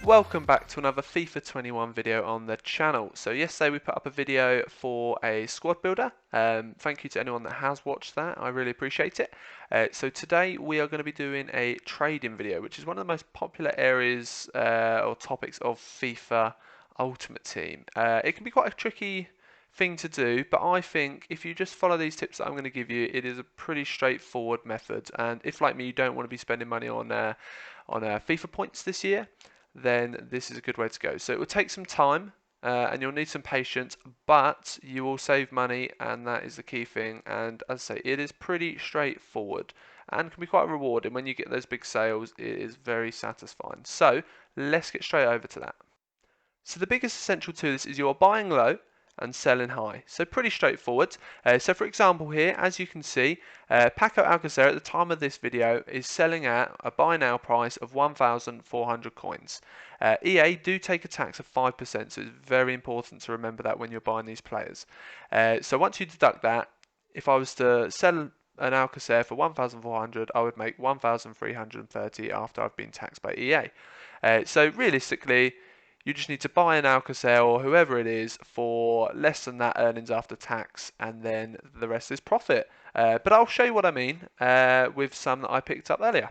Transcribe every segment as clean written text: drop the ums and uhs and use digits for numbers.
Welcome back to another FIFA 21 video on the channel. So yesterday we put up a video for a squad builder. Thank you to anyone that has watched that, I really appreciate it. So today we are going to be doing a trading video, which is one of the most popular areas or topics of FIFA Ultimate Team. It can be quite a tricky thing to do, but I think if you just follow these tips that I'm going to give you, it is a pretty straightforward method. And if, like me, you don't want to be spending money on FIFA points this year, then this is a good way to go. So it will take some time and you'll need some patience, but you will save money, and that is the key thing. And as I say, it is pretty straightforward and can be quite rewarding. When you get those big sales, it is very satisfying. So let's get straight over to that. So the biggest essential to this is you're buying low and selling high. So pretty straightforward. So for example here, as you can see, Paco Alcacer at the time of this video is selling at a buy now price of 1,400 coins. EA do take a tax of 5%, so it's very important to remember that when you're buying these players. So once you deduct that, if I was to sell an Alcacer for 1,400, I would make 1,330 after I've been taxed by EA. So realistically, you just need to buy an Alcacer or whoever it is for less than that earnings after tax, and then the rest is profit. But I'll show you what I mean with some that I picked up earlier.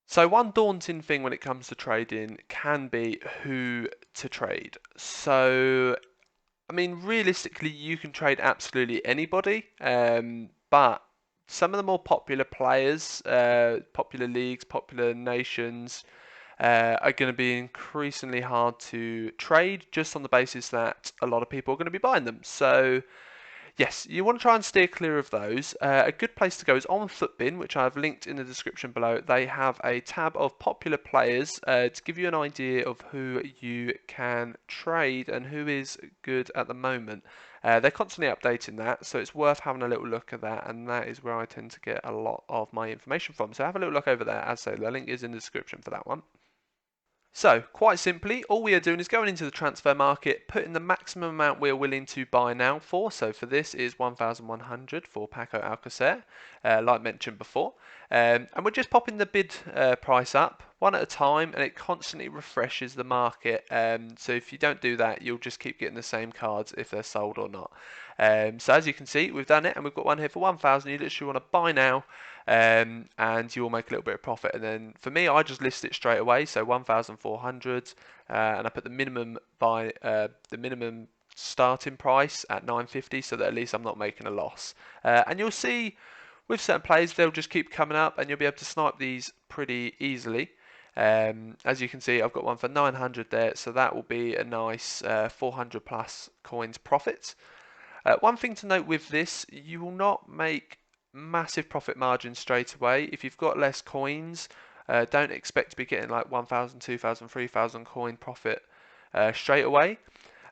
So one daunting thing when it comes to trading can be who to trade. So, I mean, realistically, you can trade absolutely anybody, but some of the more popular players, popular leagues, popular nations, are going to be increasingly hard to trade just on the basis that a lot of people are going to be buying them. So yes, you want to try and steer clear of those. A good place to go is on Futbin, which I've linked in the description below. They have a tab of popular players to give you an idea of who you can trade and who is good at the moment. They're constantly updating that, so it's worth having a little look at that, and that is where I tend to get a lot of my information from. So have a little look over there. As I say, the link is in the description for that one. So, quite simply, all we are doing is going into the transfer market, putting the maximum amount we're willing to buy now for. So for this is 1,100 for Paco Alcacer, like mentioned before. And we're just popping the bid price up one at a time, and it constantly refreshes the market. So if you don't do that, you'll just keep getting the same cards if they're sold or not. So as you can see, we've done it, and we've got one here for 1,000. You literally want to buy now, and you will make a little bit of profit. And then for me, I just list it straight away, so 1,400, and I put the minimum starting price at 950, so that at least I'm not making a loss. And you'll see with certain players, they'll just keep coming up, and you'll be able to snipe these pretty easily. As you can see, I've got one for 900 there, so that will be a nice 400 plus coins profit. One thing to note with this, you will not make massive profit margins straight away. If you've got less coins, don't expect to be getting like 1,000, 2,000, 3,000 coin profit straight away.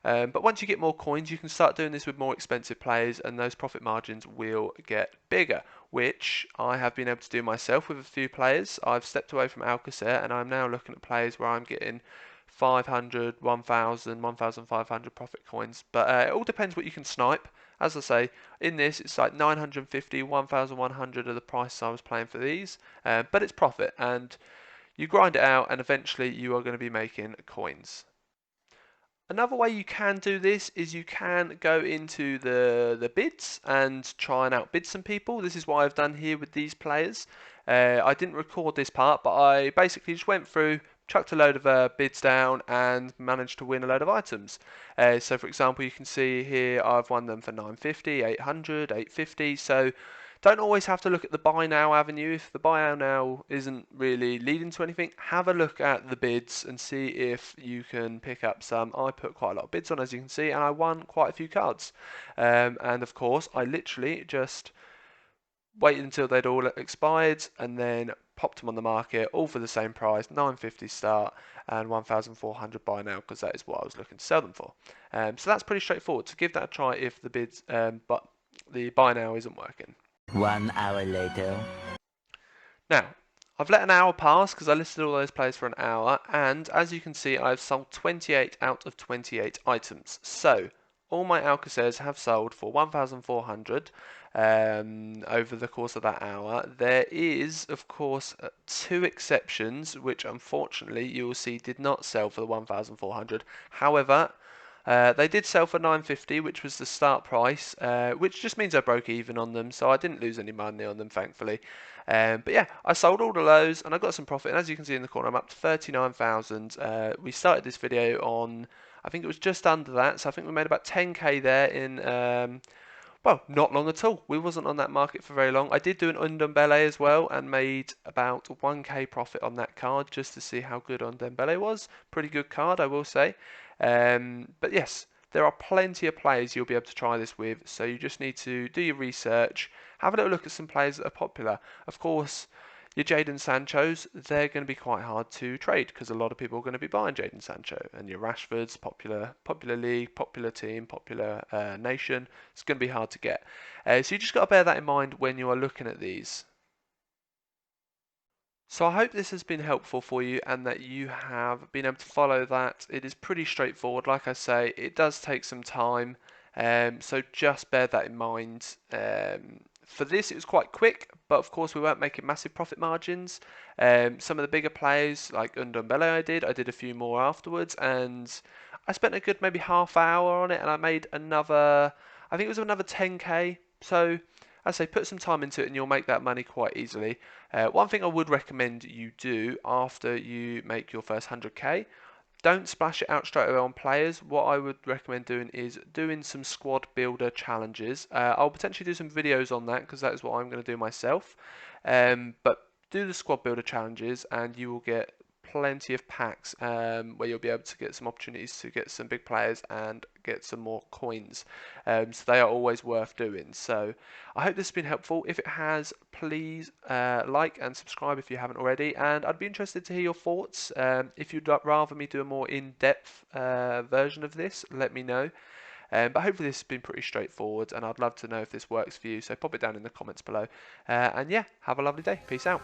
But once you get more coins, you can start doing this with more expensive players, and those profit margins will get bigger, which I have been able to do myself with a few players. I've stepped away from Alcacer, and I'm now looking at players where I'm getting 500, 1,000, 1,500 profit coins. But it all depends what you can snipe. As I say, in this, it's like 950, 1,100 are the prices I was playing for these. But it's profit, and you grind it out, and eventually you are going to be making coins. Another way you can do this is you can go into the bids and try and outbid some people. This is what I've done here with these players. I didn't record this part, but I basically just went through, chucked a load of bids down, and managed to win a load of items. So for example, you can see here I've won them for 950, 800, 850. So don't always have to look at the buy now avenue. If the buy now isn't really leading to anything, have a look at the bids and see if you can pick up some. I put quite a lot of bids on, as you can see, and I won quite a few cards. And of course, I literally just waited until they'd all expired and then popped them on the market, all for the same price, 950 start and 1,400 buy now, because that is what I was looking to sell them for. So that's pretty straightforward. So give that a try if the bids, but the buy now isn't working. 1 hour later. Now, I've let an hour pass because I listed all those players for an hour, and as you can see, I've sold 28 out of 28 items. So, all my Alcazars have sold for 1,400 over the course of that hour. There is, of course, two exceptions, which unfortunately you will see did not sell for the 1,400. However, they did sell for 950, which was the start price, which just means I broke even on them, so I didn't lose any money on them, thankfully. But yeah, I sold all of those and I got some profit. And as you can see in the corner, I'm up to 39,000. We started this video on, I think it was just under that, so I think we made about 10k there in well, not long at all. We wasn't on that market for very long. I did do an Undembele as well and made about 1k profit on that card just to see how good Undembele was. Pretty good card, I will say. But yes, there are plenty of players you'll be able to try this with, so you just need to do your research, have a little look at some players that are popular. Of course, your Jadon Sanchos, they're going to be quite hard to trade because a lot of people are going to be buying Jadon Sancho. And your Rashfords, popular league, popular team, popular nation, it's going to be hard to get. So you just got to bear that in mind when you are looking at these. So I hope this has been helpful for you and that you have been able to follow that. It is pretty straightforward. Like I say, it does take some time, so just bear that in mind. For this, it was quite quick, but of course we weren't making massive profit margins. Some of the bigger players, like Ndombele I did a few more afterwards, and I spent a good maybe half hour on it, and I made another, I think it was another 10k. So I say put some time into it and you'll make that money quite easily. One thing I would recommend you do after you make your first 100k, don't splash it out straight away on players. What I would recommend doing is doing some squad builder challenges. I'll potentially do some videos on that because that is what I'm going to do myself. But do the squad builder challenges and you will get plenty of packs where you'll be able to get some opportunities to get some big players and get some more coins. So they are always worth doing. So I hope this has been helpful. If it has, please like and subscribe if you haven't already. And I'd be interested to hear your thoughts. If you'd rather me do a more in-depth version of this, let me know. But hopefully this has been pretty straightforward and I'd love to know if this works for you. So pop it down in the comments below. And yeah, have a lovely day. Peace out.